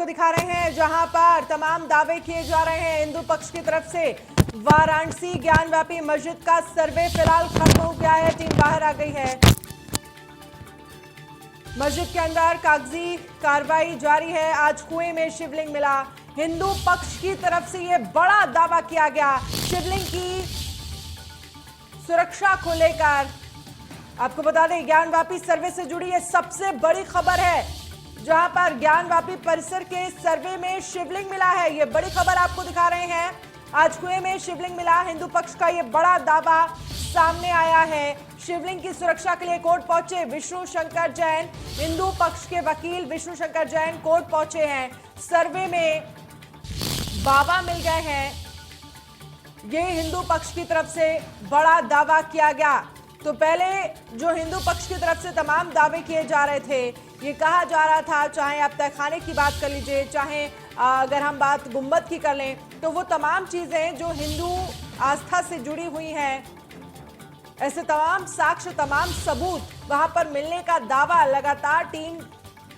आपको दिखा रहे हैं जहां पर तमाम दावे किए जा रहे हैं हिंदू पक्ष की तरफ से। वाराणसी ज्ञानव्यापी मस्जिद का सर्वे फिलहाल खत्म हो गया है, टीम बाहर आ गई है। मस्जिद के अंदर कागजी कार्रवाई जारी है। आज कुएं में शिवलिंग मिला। हिंदू पक्ष की तरफ से यह बड़ा दावा किया गया शिवलिंग की सुरक्षा को लेकर। आपको बता दें ज्ञानव्यापी सर्वे से जुड़ी यह सबसे बड़ी खबर है, जहां पर ज्ञानव्यापी परिसर के सर्वे में शिवलिंग मिला है। यह बड़ी खबर आपको दिखा रहे हैं। आज कुएं में शिवलिंग मिला। हिंदू पक्ष का यह बड़ा दावा सामने आया है। शिवलिंग की सुरक्षा के लिए कोर्ट पहुंचे विष्णु शंकर जैन। हिंदू पक्ष के वकील विष्णु शंकर जैन कोर्ट पहुंचे हैं। सर्वे में बाबा मिल गए हैं। ये हिंदू पक्ष की तरफ से बड़ा दावा किया गया। तो पहले जो हिंदू पक्ष की तरफ से तमाम दावे किए जा रहे थे, ये कहा जा रहा था, चाहे आप तहखाने की बात कर लीजिए, चाहे अगर हम बात गुंबद की कर लें, तो वो तमाम चीजें जो हिंदू आस्था से जुड़ी हुई हैं, ऐसे तमाम साक्ष्य, तमाम सबूत वहां पर मिलने का दावा लगातार टीम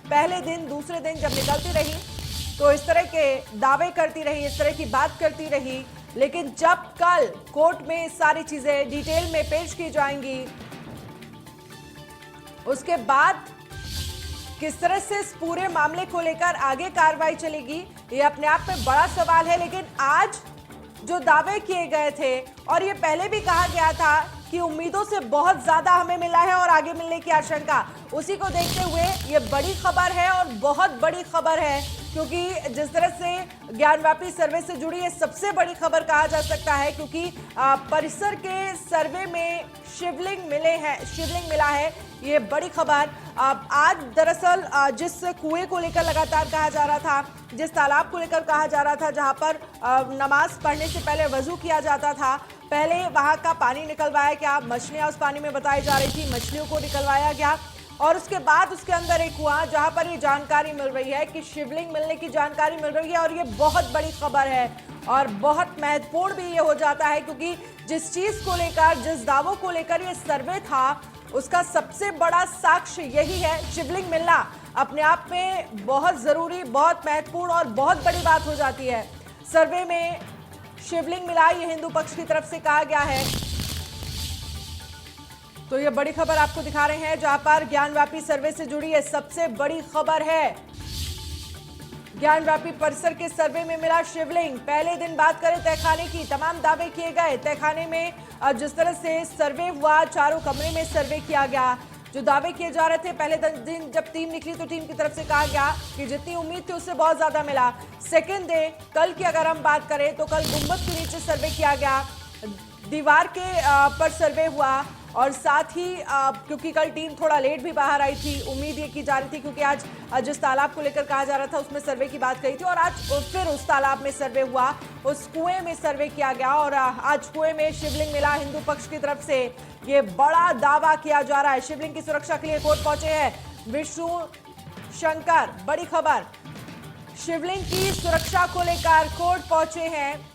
पहले दिन दूसरे दिन जब निकलती रही तो इस तरह के दावे करती रही, इस तरह की बात करती रही। लेकिन जब कल कोर्ट में सारी चीजें डिटेल में पेश की जाएंगी, उसके बाद किस तरह से इस पूरे मामले को लेकर आगे कार्रवाई चलेगी, ये अपने आप में बड़ा सवाल है। लेकिन आज जो दावे किए गए थे, और ये पहले भी कहा गया था कि उम्मीदों से बहुत ज्यादा हमें मिला है और आगे मिलने की आशंका, उसी को देखते हुए ये बड़ी खबर है और बहुत बड़ी खबर है। क्योंकि जिस तरह से ज्ञानव्यापी सर्वे से जुड़ी ये सबसे बड़ी खबर कहा जा सकता है, क्योंकि परिसर के सर्वे में शिवलिंग मिला है। ये बड़ी खबर आज दरअसल जिस कुएं को लेकर लगातार कहा जा रहा था, जिस तालाब को लेकर कहा जा रहा था, जहां पर नमाज पढ़ने से पहले वजू किया जाता था, पहले वहां का पानी निकलवाया गया। मछलियां उस पानी में बताई जा रही थी, मछलियों को निकलवाया गया और उसके बाद उसके अंदर एक कुआं, जहां पर ये जानकारी मिल रही है कि शिवलिंग मिलने की जानकारी मिल रही है। और ये बहुत बड़ी खबर है और बहुत महत्वपूर्ण भी ये हो जाता है, क्योंकि जिस चीज को लेकर, जिस दावों को लेकर ये सर्वे था, उसका सबसे बड़ा साक्ष्य यही है। शिवलिंग मिलना अपने आप में बहुत जरूरी, बहुत महत्वपूर्ण और बहुत बड़ी बात हो जाती है। सर्वे में शिवलिंग मिला, ये हिंदू पक्ष की तरफ से कहा गया है। तो ये बड़ी खबर आपको दिखा रहे हैं, जहां पर ज्ञानव्यापी सर्वे से जुड़ी ये सबसे बड़ी खबर है। ज्ञानव्यापी परिसर के सर्वे में मिला शिवलिंग। पहले दिन बात करें तहखाने की, तमाम दावे किए गए। तहखाने में जिस तरह से सर्वे हुआ, चारों कमरे में सर्वे किया गया, जो दावे किए जा रहे थे, पहले दिन जब टीम निकली तो टीम की तरफ से कहा गया कि जितनी उम्मीद थी उससे बहुत ज्यादा मिला। सेकेंड डे कल की अगर हम बात करें तो कल गुंबद के नीचे सर्वे किया गया, दीवार के पर सर्वे हुआ और साथ ही क्योंकि कल टीम थोड़ा लेट भी बाहर आई थी, उम्मीद ये की जा रही थी, क्योंकि आज जिस तालाब को लेकर कहा जा रहा था उसमें सर्वे की बात कही थी और आज फिर उस तालाब में सर्वे हुआ, उस कुएं में सर्वे किया गया और आज कुएं में शिवलिंग मिला। हिंदू पक्ष की तरफ से ये बड़ा दावा किया जा रहा है। शिवलिंग की सुरक्षा के लिए कोर्ट पहुंचे हैं विष्णु शंकर। बड़ी खबर, शिवलिंग की सुरक्षा को लेकर कोर्ट पहुंचे हैं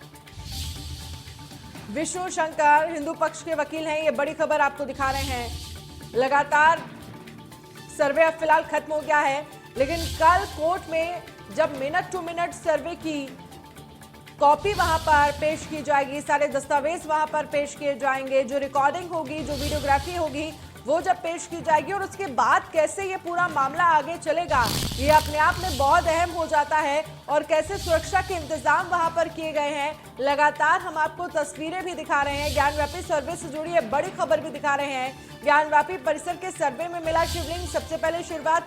विष्णु शंकर, हिंदू पक्ष के वकील हैं। ये बड़ी खबर आपको दिखा रहे हैं। लगातार सर्वे अब फिलहाल खत्म हो गया है, लेकिन कल कोर्ट में जब मिनट टू मिनट सर्वे की कॉपी वहां पर पेश की जाएगी, सारे दस्तावेज वहां पर पेश किए जाएंगे, जो रिकॉर्डिंग होगी, जो वीडियोग्राफी होगी, वो जब पेश की जाएगी और उसके बाद कैसे ये पूरा मामला आगे चलेगा, ये अपने आप में बहुत अहम हो जाता है। और कैसे सुरक्षा के इंतजाम वहां पर किए गए हैं, लगातार हम आपको तस्वीरें भी दिखा रहे हैं। ज्ञानव्यापी सर्वे से जुड़ी ये बड़ी खबर भी दिखा रहे हैं। ज्ञानव्यापी परिसर के सर्वे में मिला शिवलिंग। सबसे पहले शुरुआत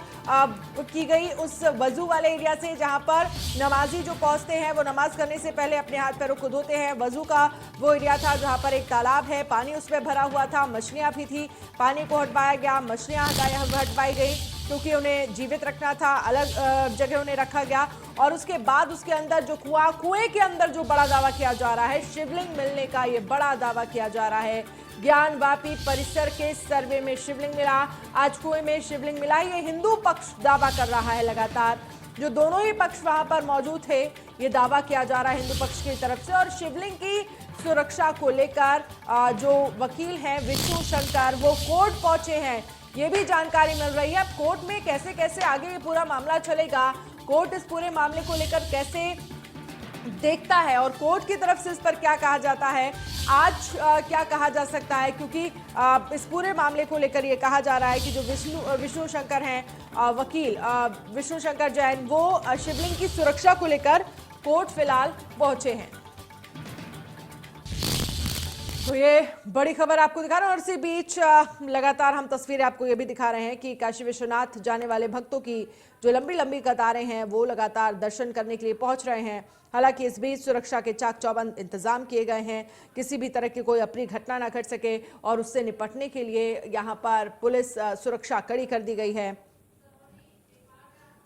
की गई उस वजू वाले एरिया से, जहां पर नमाजी जो पहुंचते हैं वो नमाज करने से पहले अपने हाथ पैरों को धोते हैं। वजू का वो एरिया था जहां पर एक तालाब है, पानी उसमें भरा हुआ था, मछलियां भी थी, पानी को हटवाया गया, मछलियां हटवाई गई क्योंकि उन्हें जीवित रखना था, अलग जगह उन्हें रखा गया। और उसके बाद उसके अंदर जो कुएं के अंदर जो बड़ा दावा किया जा रहा है, शिवलिंग मिलने का ये बड़ा दावा किया जा रहा है। ज्ञानव्यापी परिसर के सर्वे में शिवलिंग मिला, आज कुएं में शिवलिंग मिला, ये हिंदू पक्ष दावा कर रहा है। लगातार जो दोनों ही पक्ष वहां पर मौजूद थे, ये दावा किया जा रहा है हिंदू पक्ष की तरफ से। और शिवलिंग की सुरक्षा को लेकर जो वकील हैं विष्णु शंकर, वो कोर्ट पहुंचे हैं। ये भी जानकारी मिल रही है। अब कोर्ट में कैसे कैसे आगे ये पूरा मामला चलेगा, कोर्ट इस पूरे मामले को लेकर कैसे देखता है और कोर्ट की तरफ से इस पर क्या कहा जाता है, आज क्या कहा जा सकता है, क्योंकि इस पूरे मामले को लेकर ये कहा जा रहा है कि जो विष्णु शंकर हैं वकील विष्णु शंकर जैन, वो शिवलिंग की सुरक्षा को लेकर कोर्ट फिलहाल पहुंचे हैं। तो ये बड़ी खबर आपको दिखा रहे हैं और इसी बीच लगातार हम तस्वीरें आपको ये भी दिखा रहे हैं कि काशी विश्वनाथ जाने वाले भक्तों की जो लंबी लंबी कतारें हैं वो लगातार दर्शन करने के लिए पहुंच रहे हैं। हालांकि इस बीच सुरक्षा के चाक चौबंद इंतजाम किए गए हैं, किसी भी तरह की कोई अप्रिय घटना ना घट सके और उससे निपटने के लिए यहाँ पर पुलिस सुरक्षा कड़ी कर दी गई है।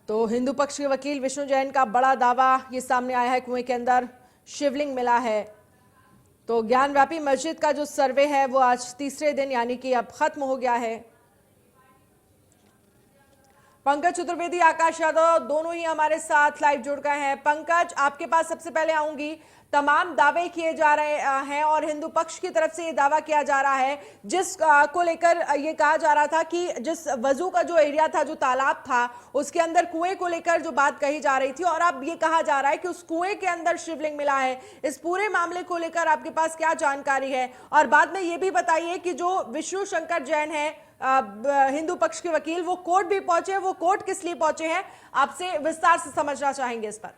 तो हिंदू पक्ष के वकील विष्णु जैन का बड़ा दावा ये सामने आया है, कुएं के अंदर शिवलिंग मिला है। तो ज्ञानव्यापी मस्जिद का जो सर्वे है वो आज तीसरे दिन यानी कि अब खत्म हो गया है। पंकज चतुर्वेदी, आकाश यादव दोनों ही हमारे साथ लाइव जुड़ गए हैं। पंकज, आपके पास सबसे पहले आऊंगी। तमाम दावे किए जा रहे हैं और हिंदू पक्ष की तरफ से ये दावा किया जा रहा है जिस को लेकर ये कहा जा रहा था कि जिस वजू का जो एरिया था, जो तालाब था, उसके अंदर कुएं को लेकर जो बात कही जा रही थी और अब ये कहा जा रहा है कि उस कुएं के अंदर शिवलिंग मिला है। इस पूरे मामले को लेकर आपके पास क्या जानकारी है? और बाद में ये भी बताइए कि जो विष्णु शंकर जैन है हिंदू पक्ष के वकील, वो कोर्ट भी पहुंचे, वो कोर्ट किस लिए पहुंचे हैं, आपसे विस्तार से समझना चाहेंगे इस पर।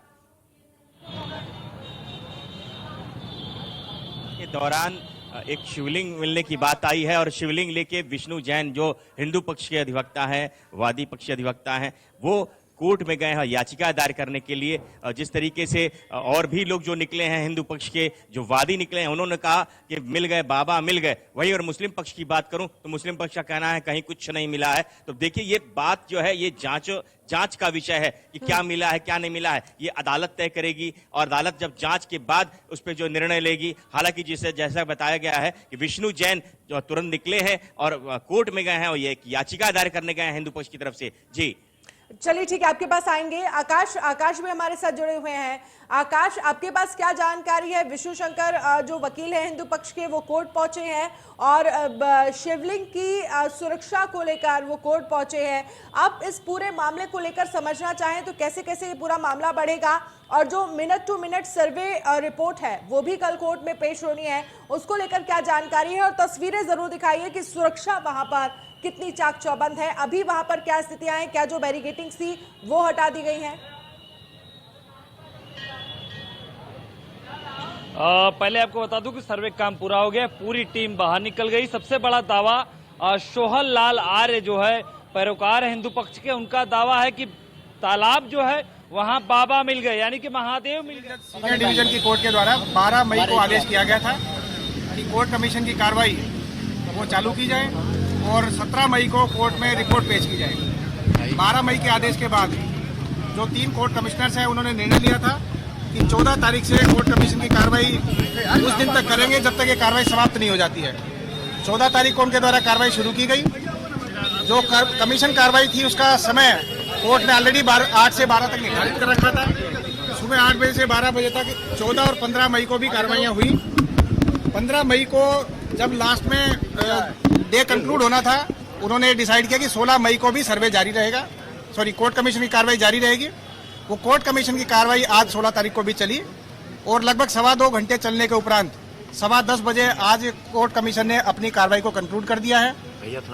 के दौरान एक शिवलिंग मिलने की बात आई है और शिवलिंग लेके विष्णु जैन जो हिंदू पक्ष के अधिवक्ता हैं, वादी पक्ष के अधिवक्ता हैं, वो कोर्ट में गए हैं याचिका दायर करने के लिए। जिस तरीके से और भी लोग जो निकले हैं हिंदू पक्ष के जो वादी निकले हैं, उन्होंने कहा कि मिल गए बाबा, मिल गए। वहीं और मुस्लिम पक्ष की बात करूं तो मुस्लिम पक्ष का कहना है कहीं कुछ नहीं मिला है। तो देखिए ये बात जो है ये जांच का विषय है कि क्या मिला है क्या नहीं मिला है, ये अदालत तय करेगी और अदालत जब जांच के बाद उस पर जो निर्णय लेगी। हालांकि जिसे जैसा बताया गया है कि विष्णु जैन जो तुरंत निकले हैं और कोर्ट में गए हैं और ये एक याचिका दायर करने गए हैं हिंदू पक्ष की तरफ से। जी चलिए ठीक है, आपके पास आएंगे। आकाश भी हमारे साथ जुड़े हुए हैं। आकाश, आपके पास क्या जानकारी है? विष्णु शंकर जो वकील है हिंदू पक्ष के, वो कोर्ट पहुंचे हैं और शिवलिंग की सुरक्षा को लेकर वो कोर्ट पहुंचे हैं। अब इस पूरे मामले को लेकर समझना चाहें तो कैसे कैसे ये पूरा मामला बढ़ेगा और जो minute to minute survey report है वो भी कल कोर्ट में पेश होनी है, उसको लेकर क्या जानकारी है? और तस्वीरें जरूर दिखाइए कि सुरक्षा वहां पर कितनी चाक चौबंद है, अभी वहां पर क्या स्थितियां हैं, क्या जो बैरिकेटिंग थी वो हटा दी गई है? पहले आपको बता दूं कि सर्वे काम पूरा हो गया, पूरी टीम बाहर निकल गई। सबसे बड़ा दावा सोहल लाल आर्य जो है पैरोकार है हिंदू पक्ष के, उनका दावा है कि तालाब जो है वहां बाबा मिल गए, यानी कि महादेव मिल गए। सीनियर डिवीजन की कोर्ट के द्वारा 12 मई को आदेश किया गया था कि कोर्ट कमीशन की कार्रवाई वो चालू की जाए और 17 मई को कोर्ट में रिपोर्ट पेश की जाए। 12 मई के आदेश के बाद जो 3 कोर्ट कमिश्नर्स हैं उन्होंने निर्णय लिया था कि 14 तारीख से कोर्ट कमीशन की कार्रवाई उस दिन तक करेंगे जब तक ये कार्रवाई समाप्त नहीं हो जाती है। 14 तारीख को उनके द्वारा कार्रवाई शुरू की गई। जो कमीशन कार्रवाई थी उसका समय कोर्ट ने ऑलरेडी 8 से 12 तक निर्धारित कर रखा था। सुबह 8 बजे से 12 बजे तक 14 और 15 मई को भी कार्रवाइयाँ हुई। 15 मई को जब लास्ट में डे कंक्लूड होना था, उन्होंने डिसाइड किया कि 16 मई को भी सर्वे जारी रहेगा, कोर्ट कमीशन की कार्रवाई जारी रहेगी। वो कोर्ट कमीशन की कार्रवाई आज 16 तारीख को भी चली और लगभग 2.25 घंटे चलने के उपरांत 10:15 बजे आज कोर्ट कमीशन ने अपनी कार्रवाई को कंक्लूड कर दिया है।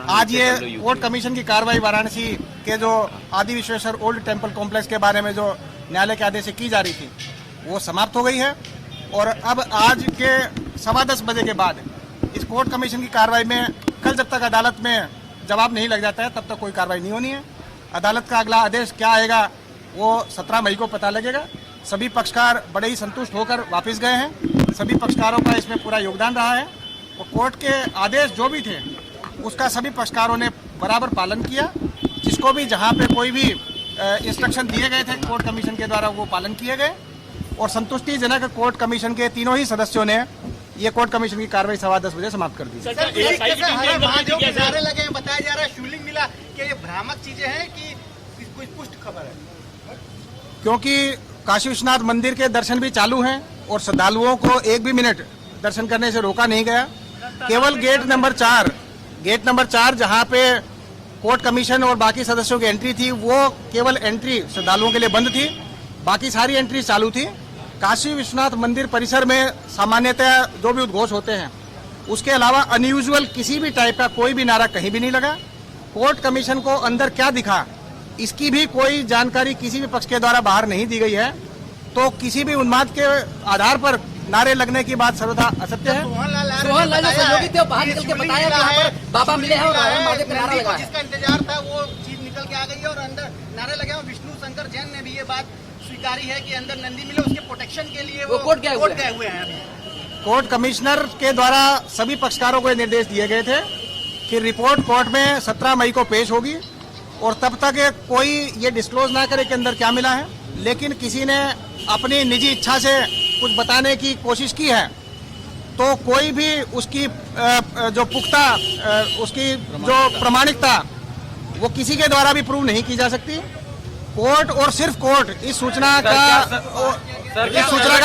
आज ये कोर्ट कमीशन की कार्रवाई वाराणसी के जो आदि विश्वेश्वर ओल्ड टेम्पल कॉम्प्लेक्स के बारे में जो न्यायालय के आदेश से की जा रही थी वो समाप्त हो गई है और अब आज के 10:15 बजे के बाद इस कोर्ट कमीशन की कार्रवाई में कल जब तक अदालत में जवाब नहीं लग जाता है तब तक कोई कार्रवाई नहीं होनी है। अदालत का अगला आदेश क्या आएगा वो 17 मई को पता लगेगा। सभी पक्षकार बड़े ही संतुष्ट होकर वापस गए हैं। सभी पक्षकारों का इसमें पूरा योगदान रहा है और कोर्ट के आदेश जो भी थे उसका सभी पक्षकारों ने बराबर पालन किया। जिसको भी जहां पे कोई भी इंस्ट्रक्शन दिए गए थे कोर्ट कमीशन के द्वारा वो पालन किए गए और संतुष्टिजनक कोर्ट कमीशन के तीनों ही सदस्यों ने ये कोर्ट कमीशन की कार्रवाई 10:15 बजे समाप्त कर दी। लगे बताया जा रहा है शिवलिंग मिला, क्या ये भ्रामक चीजें हैं कि कोई पुष्ट खबर है? क्योंकि काशी विश्वनाथ मंदिर के दर्शन भी चालू हैं और श्रद्धालुओं को एक भी मिनट दर्शन करने से रोका नहीं गया। केवल गेट नंबर 4 जहां पे कोर्ट कमीशन और बाकी सदस्यों की एंट्री थी वो केवल एंट्री श्रद्धालुओं के लिए बंद थी, बाकी सारी एंट्री चालू थी। काशी विश्वनाथ मंदिर परिसर में सामान्यतः जो भी उद्घोष होते हैं उसके अलावा अनयूजुअल किसी भी टाइप का कोई भी नारा कहीं भी नहीं लगा। कोर्ट कमीशन को अंदर क्या दिखा इसकी भी कोई जानकारी किसी भी पक्ष के द्वारा बाहर नहीं दी गई है, तो किसी भी उन्माद के आधार पर नारे लगने की बात सर्वथा असत्य है। सोहन लाल जो सहयोगी थे वो बाहर निकल के बताया कि यहाँ पर बाबा मिले हैं और महादेव का नारा लगा है। जिसका इंतजार था वो चीज निकल के आ गई है और अंदर नारे लगे। विष्णु शंकर जैन ने भी ये बात स्वीकारी है कि अंदर नंदी मिले, उसके प्रोटेक्शन के लिए वो कोर्ट गए हुए हैं। कोर्ट कमिश्नर के द्वारा सभी पक्षकारों को निर्देश दिए गए थे कि रिपोर्ट कोर्ट में 17 मई को पेश होगी और तब तक कोई ये डिस्क्लोज ना करे कि अंदर क्या मिला है। लेकिन किसी ने अपनी निजी इच्छा से कुछ बताने की कोशिश की है तो कोई भी उसकी जो पुख्ता उसकी जो प्रामाणिकता वो किसी के द्वारा भी प्रूव नहीं की जा सकती। कोर्ट और सिर्फ कोर्ट इस सूचना का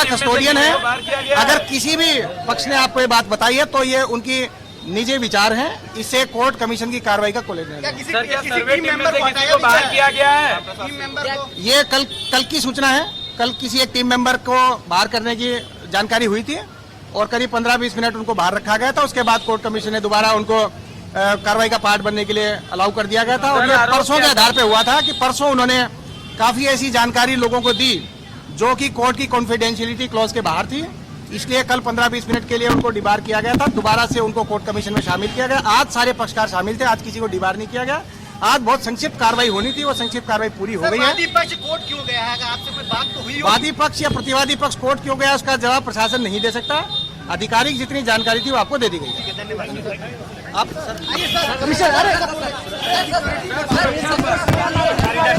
कस्टोडियन है। अगर किसी भी पक्ष ने आपको ये बात बताई है तो ये उनकी निजी विचार हैं, इससे कोर्ट कमीशन की कार्रवाई का कोई लेना नहीं। ये कल की सूचना है। कल किसी एक टीम मेंबर को बाहर करने की जानकारी हुई थी और करीब 15-20 मिनट उनको बाहर रखा गया था। उसके बाद कोर्ट कमीशन ने दोबारा उनको कार्रवाई का पार्ट बनने के लिए अलाउ कर दिया गया था और ये परसों के आधार पे हुआ था कि परसों उन्होंने काफी ऐसी जानकारी लोगों को दी जो कि कोर्ट की कॉन्फिडेंशियलिटी क्लॉज के बाहर थी। इसलिए कल 15-20 मिनट के लिए उनको डिबार किया गया था, दोबारा से उनको कोर्ट कमीशन में शामिल किया गया। आज सारे पक्षकार शामिल थे, आज किसी को डिबार नहीं किया गया। आज बहुत संक्षिप्त कार्रवाई होनी थी, वो संक्षिप्त कार्रवाई पूरी हो गई है। वादी पक्ष कोर्ट क्यों गया है? आपसे कोई बात तो हुई? वादी पक्ष या प्रतिवादी पक्ष कोर्ट क्यों गया उसका जवाब प्रशासन नहीं दे सकता। आधिकारिक जितनी जानकारी थी वो आपको दे दी गई है। आप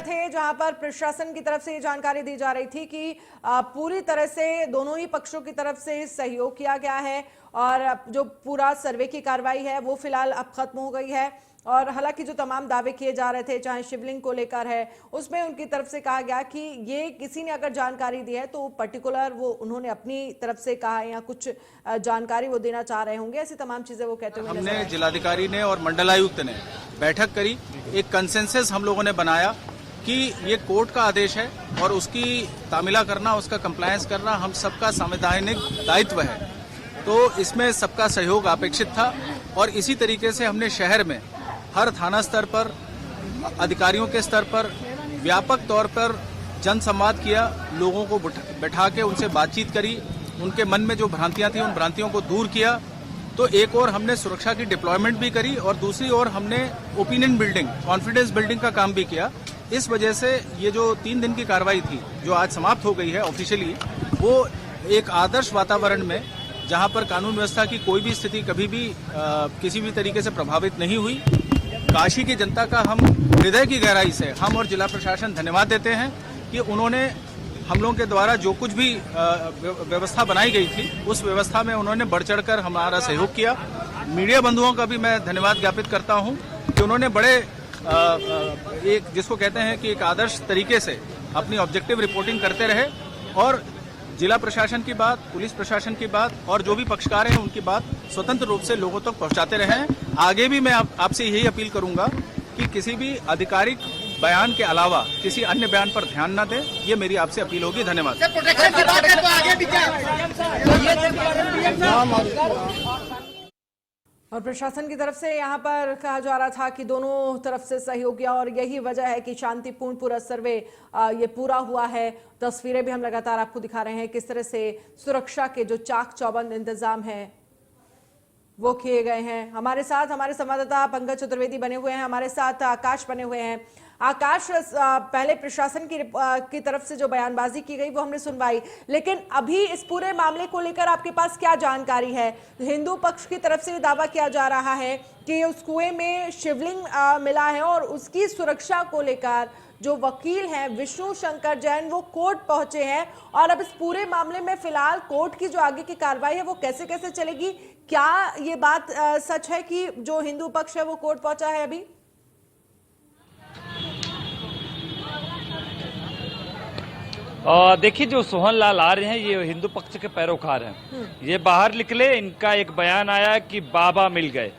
थे जहां पर प्रशासन की तरफ से ये जानकारी दी जा रही थी कि पूरी तरह से दोनों ही पक्षों की तरफ से सहयोग किया गया है और जो पूरा सर्वे की कार्रवाई है वो फिलहाल अब खत्म हो गई है। और हालांकि जो तमाम दावे किए जा रहे थे चाहे शिवलिंग को लेकर है उसमें उनकी तरफ से कहा गया कि ये किसी ने अगर जानकारी दी है तो पर्टिकुलर वो उन्होंने अपनी तरफ से कहा है या कुछ जानकारी वो देना चाह रहे होंगे, ऐसी तमाम चीजें वो कहते हुए हमने जिलाधिकारी ने और मंडलायुक्त ने बैठक करी, एक कंसेंसस हम लोगों ने बनाया कि ये कोर्ट का आदेश है और उसकी तामीला करना, उसका कंप्लायंस करना हम सबका संवैधानिक दायित्व है। तो इसमें सबका सहयोग अपेक्षित था और इसी तरीके से हमने शहर में हर थाना स्तर पर, अधिकारियों के स्तर पर व्यापक तौर पर जन संवाद किया, लोगों को बैठा के उनसे बातचीत करी, उनके मन में जो भ्रांतियां थी उन भ्रांतियों को दूर किया। तो एक और हमने सुरक्षा की डिप्लॉयमेंट भी करी और दूसरी ओर हमने ओपिनियन बिल्डिंग, कॉन्फिडेंस बिल्डिंग का काम भी किया। इस वजह से ये जो 3 दिन की कार्रवाई थी जो आज समाप्त हो गई है ऑफिशियली, वो एक आदर्श वातावरण में जहां पर कानून व्यवस्था की कोई भी स्थिति कभी भी किसी भी तरीके से प्रभावित नहीं हुई। काशी की जनता का हम हृदय की गहराई से हम और जिला प्रशासन धन्यवाद देते हैं कि उन्होंने हम लोगों के द्वारा जो कुछ भी व्यवस्था बनाई गई थी उस व्यवस्था में उन्होंने बढ़ चढ़कर हमारा सहयोग किया। मीडिया बंधुओं का भी मैं धन्यवाद ज्ञापित करता हूं कि उन्होंने बड़े एक जिसको कहते हैं कि एक आदर्श तरीके से अपनी ऑब्जेक्टिव रिपोर्टिंग करते रहे और जिला प्रशासन की बात, पुलिस प्रशासन की बात और जो भी पक्षकार हैं उनकी बात स्वतंत्र रूप से लोगों तक पहुंचाते रहे हैं। आगे भी मैं आपसे यही अपील करूंगा कि किसी भी आधिकारिक बयान के अलावा किसी अन्य बयान पर ध्यान न दें, ये मेरी आपसे अपील होगी। धन्यवाद। प्रोटेक्शन की बात है तो आगे भी क्या? और प्रशासन की तरफ से यहाँ पर कहा जा रहा था कि दोनों तरफ से सहयोग किया और यही वजह है कि शांतिपूर्ण पूरा सर्वे ये पूरा हुआ है। तस्वीरें भी हम लगातार आपको दिखा रहे हैं किस तरह से सुरक्षा के जो चाक चौबंद इंतजाम है वो किए गए हैं। हमारे साथ हमारे संवाददाता पंकज चतुर्वेदी बने हुए हैं, हमारे साथ आकाश बने हुए हैं। आकाश, पहले प्रशासन की तरफ से जो बयानबाजी की गई वो हमने सुनवाई, लेकिन अभी इस पूरे मामले को लेकर आपके पास क्या जानकारी है? हिंदू पक्ष की तरफ से दावा किया जा रहा है कि उस कुएं में शिवलिंग मिला है और उसकी सुरक्षा को लेकर जो वकील हैं विष्णु शंकर जैन वो कोर्ट पहुंचे हैं और अब इस पूरे मामले में फिलहाल कोर्ट की जो आगे की कार्रवाई है वो कैसे कैसे चलेगी? क्या ये बात सच है कि जो हिंदू पक्ष है वो कोर्ट पहुंचा है अभी? देखिए जो सोहन लाल आ रहे हैं ये हिंदू पक्ष के पैरोकार हैं। ये बाहर निकले, इनका एक बयान आया कि बाबा मिल गए,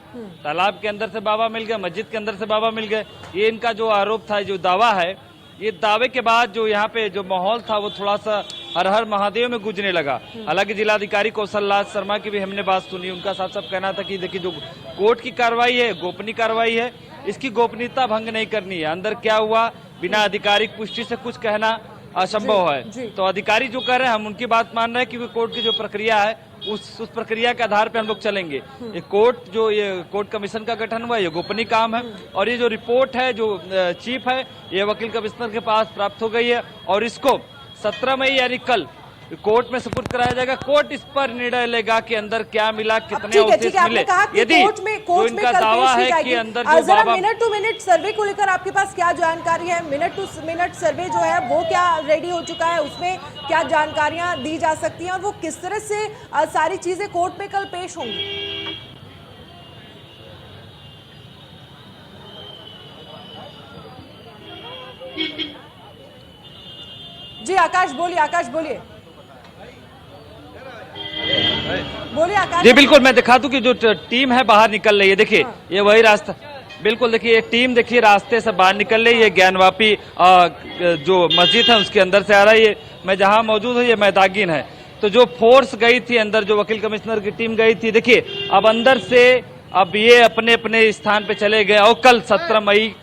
तालाब के अंदर से बाबा मिल गए, मस्जिद के अंदर से बाबा मिल गए। ये इनका जो आरोप था, जो दावा है, ये दावे के बाद जो यहाँ पे जो माहौल था वो थोड़ा सा हर हर महादेव में गूंजने लगा। हालांकि जिलाधिकारी कौशल राज शर्मा की भी हमने बात सुनी, उनका साफ साफ कहना था कि देखिए जो कोर्ट की कार्रवाई है, गोपनीय कार्रवाई है, इसकी गोपनीयता भंग नहीं करनी है। अंदर क्या हुआ बिना आधिकारिक पुष्टि से कुछ कहना असंभव है। तो अधिकारी जो कह रहे हैं हम उनकी बात मान रहे हैं, क्योंकि कोर्ट की जो प्रक्रिया है उस प्रक्रिया के आधार पे हम लोग चलेंगे। ये कोर्ट कमीशन का गठन हुआ, ये गोपनीय काम है। और ये जो रिपोर्ट है जो चीफ है, ये वकील कमिश्नर के पास प्राप्त हो गई है और इसको 17 मई यानी कल कोर्ट में सुपुर्द कराया जाएगा। कोर्ट इस पर निर्णय लेगा कि अंदर क्या मिला, कितने अवशेष मिले। यदि जो इनका दावा है कि अंदर जो बाबा मिनट टू मिनट सर्वे को लेकर आपके पास क्या जानकारी है? मिनट टू मिनट सर्वे जो है वो क्या रेडी हो चुका है, उसमें क्या जानकारियां दी जा सकती हैं और वो किस तरह से सारी चीजें कोर्ट में कल पेश होंगी? जी आकाश बोलिए, आकाश बोलिए आकाश। जी बिल्कुल, मैं दिखा दूं कि जो टीम है बाहर निकल रही है। देखिए ये वही रास्ता, बिल्कुल देखिए एक टीम देखिए रास्ते से बाहर निकल रही है। ज्ञानवापी जो मस्जिद है उसके अंदर से आ रहा है। ये मैं जहां मौजूद हूँ ये मैदागिन है। तो जो फोर्स गई थी अंदर, जो वकील कमिश्नर की टीम गई थी, देखिए अब अंदर से अब ये अपने अपने स्थान पे चले गए। और कल 17 मई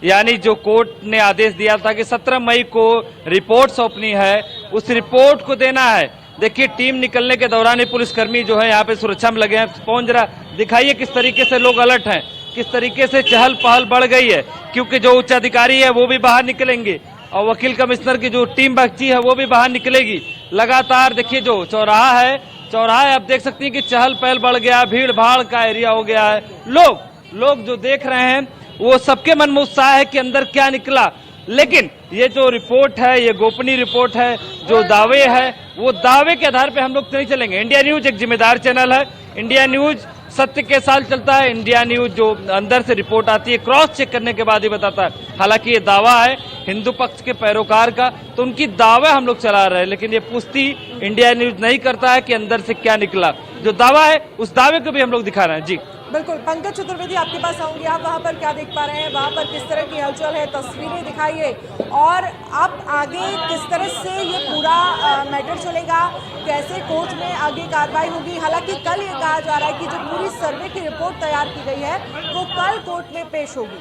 यानी जो कोर्ट ने आदेश दिया था कि 17 मई को रिपोर्ट सौंपनी है, उस रिपोर्ट को देना है। देखिए टीम निकलने के दौरान ही पुलिसकर्मी जो है यहाँ पे सुरक्षा में लगे हैं। पहुंच जरा दिखाइए किस तरीके से लोग अलर्ट हैं, किस तरीके से चहल पहल बढ़ गई है, क्योंकि जो उच्च अधिकारी है वो भी बाहर निकलेंगे और वकील कमिश्नर की जो टीम बची है वो भी बाहर निकलेगी। लगातार देखिए जो चौराहा है, चौराहे आप देख सकती हैं कि चहल पहल बढ़ गया, भीड़ भाड़ का एरिया हो गया है। लोग जो देख रहे हैं वो सबके मन में उत्साह है कि अंदर क्या निकला। लेकिन ये जो रिपोर्ट है ये गोपनीय रिपोर्ट है, जो दावे है वो दावे के आधार पे हम लोग नहीं चलेंगे। इंडिया न्यूज एक जिम्मेदार चैनल है, इंडिया न्यूज सत्य के साथ चलता है। इंडिया न्यूज जो अंदर से रिपोर्ट आती है क्रॉस चेक करने के बाद ही बताता है। हालांकि ये दावा है हिंदू पक्ष के पैरोकार का, तो उनकी दावे हम लोग चला रहे हैं, लेकिन ये पुष्टि इंडिया न्यूज नहीं करता है कि अंदर से क्या निकला। जो दावा है उस दावे को भी हम लोग दिखा रहे हैं। जी बिल्कुल, पंकज चतुर्वेदी आपके पास आऊंगी। आप वहां पर क्या देख पा रहे हैं, वहां पर किस तरह की हलचल है, तस्वीरें दिखाइए और अब आगे किस तरह से ये पूरा मैटर चलेगा, कैसे कोर्ट में आगे कार्रवाई होगी। हालांकि कल ये कहा जा रहा है कि जो पूरी सर्वे की रिपोर्ट तैयार की गई है वो कल कोर्ट में पेश होगी।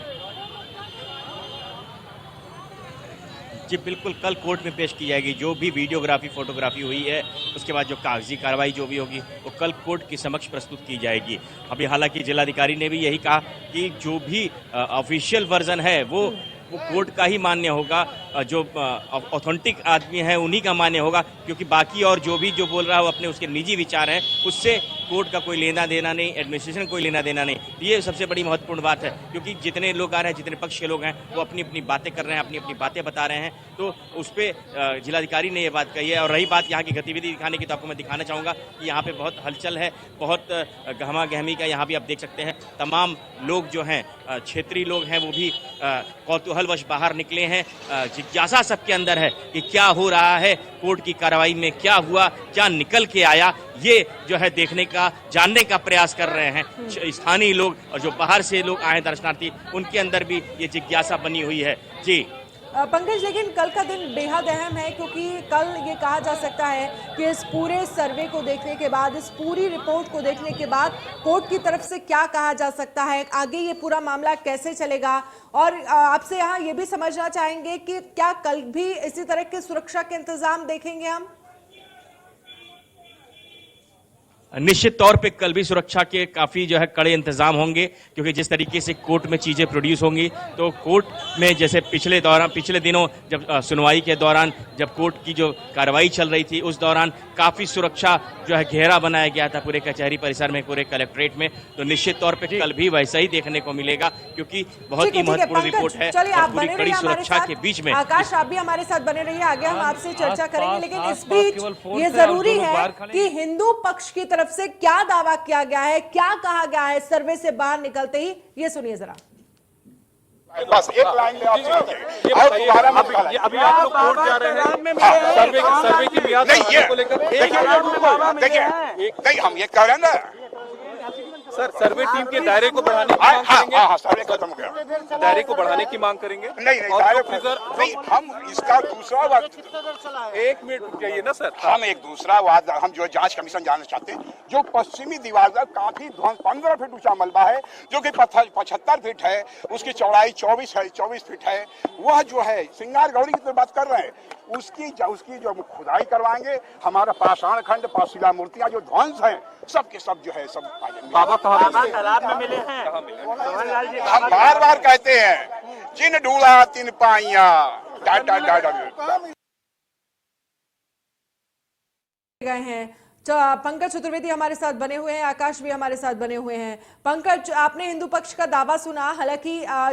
जी बिल्कुल, कल कोर्ट में पेश की जाएगी। जो भी वीडियोग्राफी फोटोग्राफी हुई है उसके बाद जो कागजी कार्रवाई जो भी होगी वो कल कोर्ट के समक्ष प्रस्तुत की जाएगी। अभी हालांकि जिलाधिकारी ने भी यही कहा कि जो भी ऑफिशियल वर्जन है वो कोर्ट का ही मान्य होगा, जो ऑथेंटिक आदमी है उन्हीं का मान्य होगा, क्योंकि बाकी और जो भी जो बोल रहा है वो अपने उसके निजी विचार हैं, उससे कोर्ट का कोई लेना देना नहीं, एडमिनिस्ट्रेशन कोई लेना देना नहीं। ये सबसे बड़ी महत्वपूर्ण बात है, क्योंकि जितने लोग आ रहे हैं, जितने पक्ष के लोग हैं वो अपनी अपनी बातें कर रहे हैं, अपनी अपनी बातें बता रहे हैं। तो उस पर जिलाधिकारी ने ये बात कही है। और रही बात यहाँ की गतिविधि दिखाने की, तो आपको मैं दिखाना चाहूँगा कि यहाँ पे बहुत हलचल है, बहुत गहमा गहमी का यहाँ भी आप देख सकते हैं। तमाम लोग जो हैं क्षेत्रीय लोग हैं वो भी कौतूहलवश बाहर निकले हैं। जिज्ञासा सबके अंदर है कि क्या हो रहा है, कोर्ट की कार्रवाई में क्या हुआ, क्या निकल के आया, ये जो है देखने का, जानने का प्रयास कर रहे हैं स्थानीय लोग और जो बाहर से लोग आए दर्शनार्थी, उनके अंदर भी ये जिज्ञासा बनी हुई है। जी पंकज, लेकिन कल का दिन बेहद अहम है, क्योंकि कल ये कहा जा सकता है कि इस पूरे सर्वे को देखने के बाद, इस पूरी रिपोर्ट को देखने के बाद कोर्ट की तरफ से क्या कहा जा सकता है, आगे ये पूरा मामला कैसे चलेगा। और आपसे यहाँ ये भी समझना चाहेंगे कि क्या कल भी इसी तरह के सुरक्षा के इंतजाम देखेंगे हम? निश्चित तौर पे कल भी सुरक्षा के काफी जो है कड़े इंतजाम होंगे, क्योंकि जिस तरीके से कोर्ट में चीजें प्रोड्यूस होंगी, तो कोर्ट में जैसे पिछले दिनों जब सुनवाई के दौरान जब कोर्ट की जो कार्रवाई चल रही थी उस दौरान काफी सुरक्षा जो है घेरा बनाया गया था पूरे कचहरी परिसर में, पूरे कलेक्ट्रेट में। तो निश्चित तौर पे कल भी वैसा ही देखने को मिलेगा, क्योंकि बहुत ही महत्वपूर्ण रिपोर्ट है और पूरी कड़ी सुरक्षा के बीच में। आकाश, आप भी हमारे साथ बने रहिए, आगे हम आपसे चर्चा करेंगे, लेकिन इस बीच ये जरूरी है कि हिंदू पक्ष की तरफ से क्या दावा किया गया है, क्या कहा गया है सर्वे से बाहर निकलते ही, ये सुनिए जरा। बस एक लाइन में आप समझिए और दोबारा मत ये अभी आप लोग कोर्ट जा रहे हैं सर्वे की मियाद नहीं को लेकर देखिए हम ये कह रहे हैं ना सर सर्वे टीम के दायरे को बढ़ाने की मांग करेंगे। हाँ सर्वे खत्म हो गया। दायरे को बढ़ाने की मांग करेंगे। नहीं दायरे नहीं, हम इसका दूसरा वाद 1 मिनट रुक जाइए ना सर। हम एक दूसरा वाद हम जो जांच कमीशन जानना चाहते हैं। जो पश्चिमी दीवार का काफी ध्वंस 15 फीट ऊंचा मलबा है जो कि 75 फीट है, उसकी चौड़ाई 24 फीट है, वह जो है सिंगार गौरी की तो बात कर रहे हैं, उसकी जो खुदाई करवाएंगे। हमारा पाषाण खंड शिला मूर्तियां जो ध्वंस है सब के सब जो है सब बाबा तालाब में मिले हैं। हम बार बार कहते हैं जिन ढूंढा तिन पाइया गए हैं। पंकज चतुर्वेदी हमारे साथ बने हुए हैं, आकाश भी हमारे साथ बने हुए हैं। पंकज, आपने हिंदू पक्ष का दावा सुना, हालांकि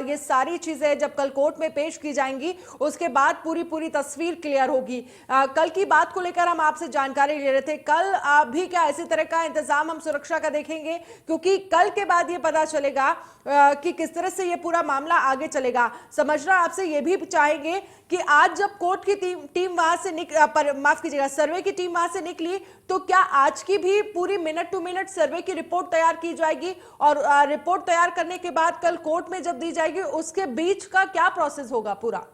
ये सारी चीजें जब कल कोर्ट में पेश की जाएंगी उसके बाद पूरी तस्वीर क्लियर होगी। कल की बात को लेकर हम आपसे जानकारी ले रहे थे, कल भी क्या इसी तरह का इंतजाम हम सुरक्षा का देखेंगे? क्योंकि कल के बाद ये पता चलेगा कि किस तरह से ये पूरा मामला आगे चलेगा। समझना आपसे ये भी चाहेंगे कि आज जब कोर्ट की टीम वहां से माफ कीजिएगा सर्वे की टीम वहां से निकली, तो क्या आज की भी पूरी मिनट टू मिनट सर्वे की रिपोर्ट तैयार की जाएगी और रिपोर्ट तैयार करने के बाद कल कोर्ट में जब दी जाएगी उसके बीच का क्या प्रोसेस होगा पूरा?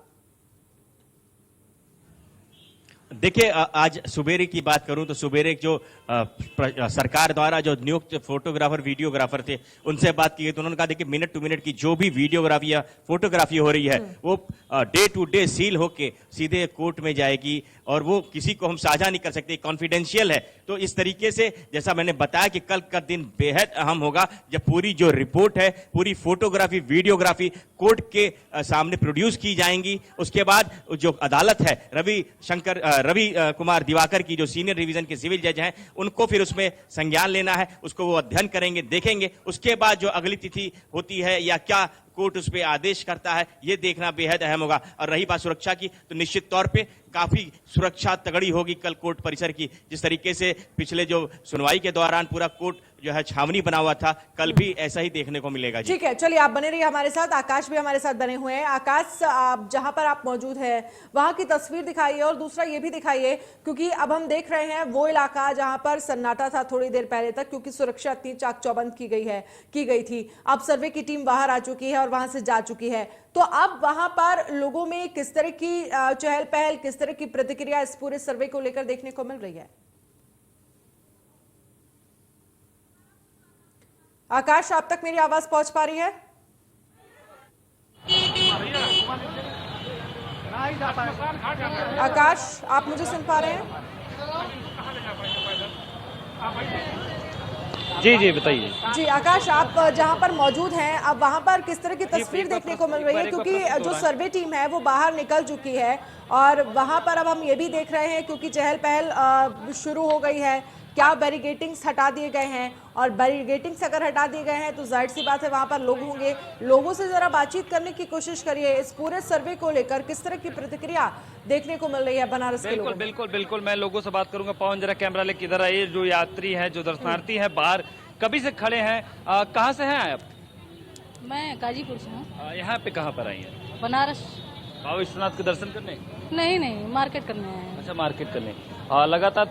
देखिए, आज सुबेरे की बात करूं तो सुबेरे जो सरकार द्वारा जो नियुक्त फोटोग्राफर वीडियोग्राफर थे उनसे बात की गई तो उन्होंने कहा देखिए मिनट टू मिनट की जो भी वीडियोग्राफी या फोटोग्राफी हो रही है वो डे टू डे सील होके सीधे कोर्ट में जाएगी और वो किसी को हम साझा नहीं कर सकते, कॉन्फिडेंशियल है। तो इस तरीके से जैसा मैंने बताया कि कल का दिन बेहद अहम होगा जब पूरी जो रिपोर्ट है, पूरी फोटोग्राफी वीडियोग्राफी कोर्ट के सामने प्रोड्यूस की जाएंगी। उसके बाद जो अदालत है रवि कुमार दिवाकर की जो सीनियर डिवीजन के सिविल जज हैं उनको फिर उसमें संज्ञान लेना है, उसको वो अध्ययन करेंगे, देखेंगे। उसके बाद जो अगली तिथि होती है या क्या कोर्ट उस पर आदेश करता है ये देखना बेहद अहम होगा। और रही बात सुरक्षा की तो निश्चित तौर पे काफी सुरक्षा तगड़ी होगी कल कोर्ट परिसर की। जिस तरीके से पिछले जो सुनवाई के दौरान पूरा कोर्ट जो है छावनी बना हुआ था, कल भी ऐसा ही देखने को मिलेगा। ठीक है, चलिए आप बने रहिए हमारे साथ। आकाश भी हमारे साथ बने हुए हैं। आकाश, आप जहां पर आप मौजूद हैं वहां की तस्वीर दिखाइए और दूसरा ये भी दिखाइए क्योंकि अब हम देख रहे हैं वो इलाका जहां पर सन्नाटा था थोड़ी देर पहले तक क्योंकि सुरक्षा इतनी चाक चौबंद की गई थी। अब सर्वे की टीम बाहर आ चुकी है और वहां से जा चुकी है, तो अब वहां पर लोगों में किस तरह की चहल पहल, किस तरह की प्रतिक्रिया इस पूरे सर्वे को लेकर देखने को मिल रही है? आकाश, आप तक मेरी आवाज पहुंच पा रही है? आकाश, आप मुझे सुन पा रहे हैं? जी बताइए। जी आकाश, आप जहां पर मौजूद हैं अब वहां पर किस तरह की तस्वीर देखने को मिल रही है? क्योंकि जो सर्वे टीम है वो बाहर निकल चुकी है और वहां पर अब हम ये भी देख रहे हैं क्योंकि चहल पहल शुरू हो गई है, क्या बैरिगेटिंग्स हटा दिए गए हैं और बैरिगेटिंग्स अगर हटा दिए गए हैं तो जाहिर सी बात है वहां पर लोग होंगे। लोगों से जरा बातचीत करने की कोशिश करिए, इस पूरे सर्वे को लेकर किस तरह की प्रतिक्रिया देखने को मिल रही है बनारस के लोगों? बिल्कुल मैं लोगों से बात करूंगा। पवन, जरा कैमरा लेकर इधर आइए। जो यात्री हैं, जो दर्शनार्थी हैं, बाहर कभी से खड़े हैं, कहाँ से हैं आप? मैं गाजीपुर से हूँ। यहाँ पे कहाँ पर आई हैं? बनारस। बाबा विश्वनाथ के दर्शन करने? नहीं, मार्केट करने आए हैं। अच्छा, मार्केट करने। लगातार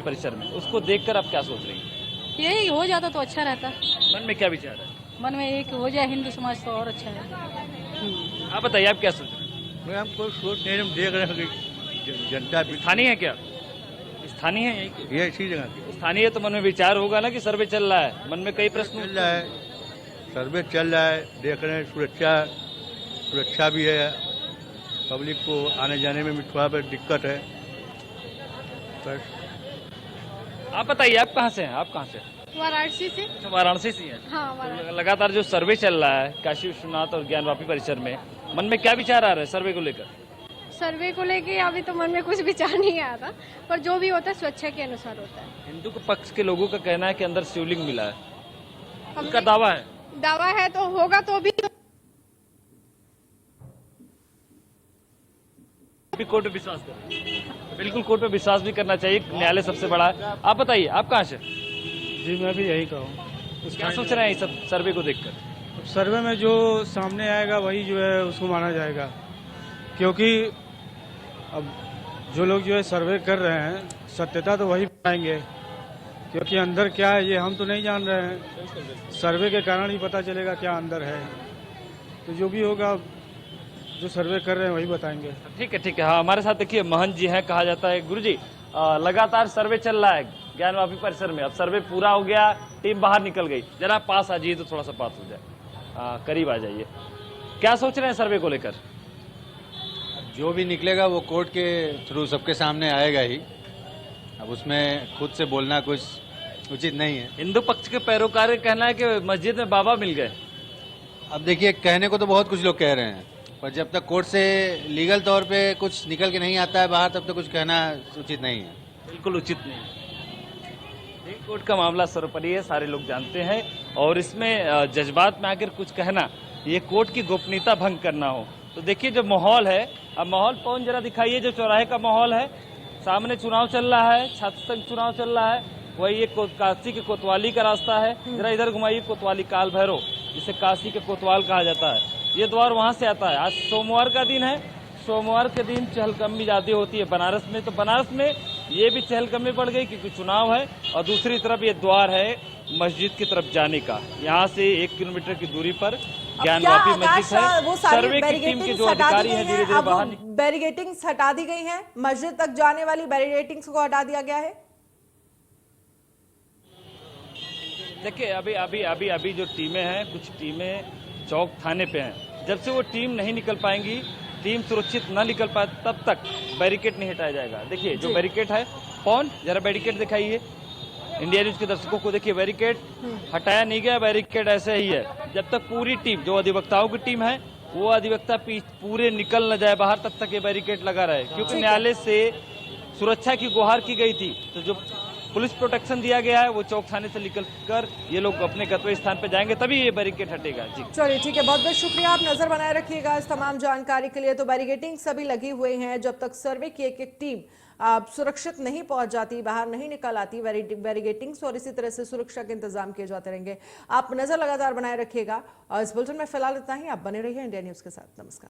परिसर में, उसको देखकर आप क्या सोच रही हैं? यही हो जाता तो अच्छा रहता। मन में क्या विचार है? मन में एक हो जाए हिंदू समाज तो और अच्छा है। आप बताइए, आप क्या सोच रहे हैं? मैं हमको सोच नहीं, हम देख रहे हैं जनता स्थानीय है क्या? स्थानीय है यही? ये इसी जगह स्थानीय तो मन में विचार होगा ना कि सर्वे चल रहा है, मन में कई प्रश्न चल रहा है, सर्वे चल रहा है, देख रहे हैं सुरक्षा भी है, पब्लिक को आने जाने में भी थोड़ा बहुत दिक्कत है। आप बताइए, आप कहाँ से हैं? आप कहाँ से? वाराणसी से। अच्छा, वाराणसी से हैं। हाँ, वाराणसी। लगातार जो सर्वे चल रहा है काशी विश्वनाथ और ज्ञानवापी परिसर में, मन में क्या विचार आ रहा है सर्वे को लेकर? सर्वे को लेके अभी तो मन में कुछ विचार नहीं आया था, पर जो भी होता है स्वेच्छा के अनुसार होता है। हिंदू के पक्ष के लोगों का कहना है कि अंदर शिवलिंग मिला है, उनका दावा है तो होगा तो भी कोर्ट पे विश्वास करें। बिल्कुल कोर्ट पे विश्वास भी करना चाहिए, न्यायालय सबसे बड़ा है। आप बताइए, आप कहाँ से? जी मैं भी यही कहूँ। क्या सोच रहे हैं इस सब सर्वे को देखकर? सर्वे में जो सामने आएगा वही जो है उसको माना जाएगा, क्योंकि अब जो लोग जो है सर्वे कर रहे हैं सत्यता तो वही बताएंगे, क्योंकि अंदर क्या है ये हम तो नहीं जान रहे हैं। सर्वे के कारण ही पता चलेगा क्या अंदर है। तो जो भी होगा जो सर्वे कर रहे हैं वही बताएंगे। ठीक है। हाँ, हमारे साथ देखिए महंत जी हैं, कहा जाता है गुरुजी लगातार सर्वे चल रहा है ज्ञानवापी परिसर में। अब सर्वे पूरा हो गया, टीम बाहर निकल गई। जरा पास आ जाइए तो थोड़ा सा पास हो जाए, करीब आ जाइए। क्या सोच रहे हैं सर्वे को लेकर? जो भी निकलेगा वो कोर्ट के थ्रू सबके सामने आएगा ही। अब उसमें खुद से बोलना कुछ उचित नहीं है। हिंदू पक्ष के पैरोकार का कहना है कि मस्जिद में बाबा मिल गए। अब देखिए, कहने को तो बहुत कुछ लोग कह रहे हैं, पर जब तक कोर्ट से लीगल तौर पे कुछ निकल के नहीं आता है बाहर, तब तक कुछ कहना उचित नहीं है। बिल्कुल उचित नहीं। कोर्ट का मामला सर्वोपरि है, सारे लोग जानते हैं, और इसमें जज्बात में आकर कुछ कहना ये कोर्ट की गोपनीयता भंग करना हो। तो देखिए जो माहौल है, अब माहौल पवन जरा दिखाइए, जो चौराहे का माहौल है, सामने चुनाव चल रहा है, छात्र संघ चुनाव चल रहा है, वही ये काशी के कोतवाली का रास्ता है। जरा इधर घुमाइए, कोतवाली काल भैरव जिसे काशी के कोतवाल कहा जाता है, ये द्वार वहां से आता है। आज सोमवार का दिन है, सोमवार के दिन चहलकदमी ज्यादा होती है बनारस में, तो बनारस में ये भी चहलकदमी बढ़ गई क्योंकि चुनाव है, और दूसरी तरफ ये द्वार है मस्जिद की तरफ जाने का। यहाँ से 1 किलोमीटर की दूरी पर ज्ञानवापी मस्जिद है। वो सारी सर्वे की टीम के जो अधिकारी हैं धीरे धीरे बाहर बैरिगेटिंग्स हटा दी गई हैं, मस्जिद तक जाने वाली बैरिगेटिंग्स को हटा दिया गया है। देखिए अभी जो टीमें हैं, कुछ टीमें चौक थाने पे हैं। जब से वो टीम नहीं निकल पाएंगी, टीम सुरक्षित न निकल पाए, तब तक बैरिकेड नहीं हटाया जाएगा। देखिए जो बैरिकेड है, कौन जरा बैरिकेड दिखाइए इंडिया न्यूज के दर्शकों को। देखिए बैरिकेड हटाया नहीं गया, बैरिकेड ऐसे ही है। जब तक पूरी टीम, जो अधिवक्ताओं की टीम है, वो अधिवक्ता पूरे निकल न जाए बाहर, तब तक ये बैरिकेड लगा रहे, क्योंकि न्यायालय से सुरक्षा की गुहार की गई थी। तो जो पुलिस प्रोटेक्शन दिया गया है, वो चौक थाने से निकल कर ये लोग अपने गंतव्य स्थान पे जाएंगे, तभी ये बैरिकेड हटेगा। जी चलिए ठीक है, बहुत बहुत शुक्रिया, आप नजर बनाए रखिएगा इस तमाम जानकारी के लिए। तो बैरिगेटिंग सभी लगी हुई हैं, जब तक सर्वे की एक टीम सुरक्षित नहीं पहुंच जाती, बाहर नहीं निकल आती, बैरिगेटिंग्स और इसी तरह से सुरक्षा के इंतजाम किए जाते रहेंगे। आप नजर लगातार बनाए रखिएगा, और इस बुलेटिन में फिलहाल इतना ही। आप बने रहिए इंडिया न्यूज के साथ। नमस्कार।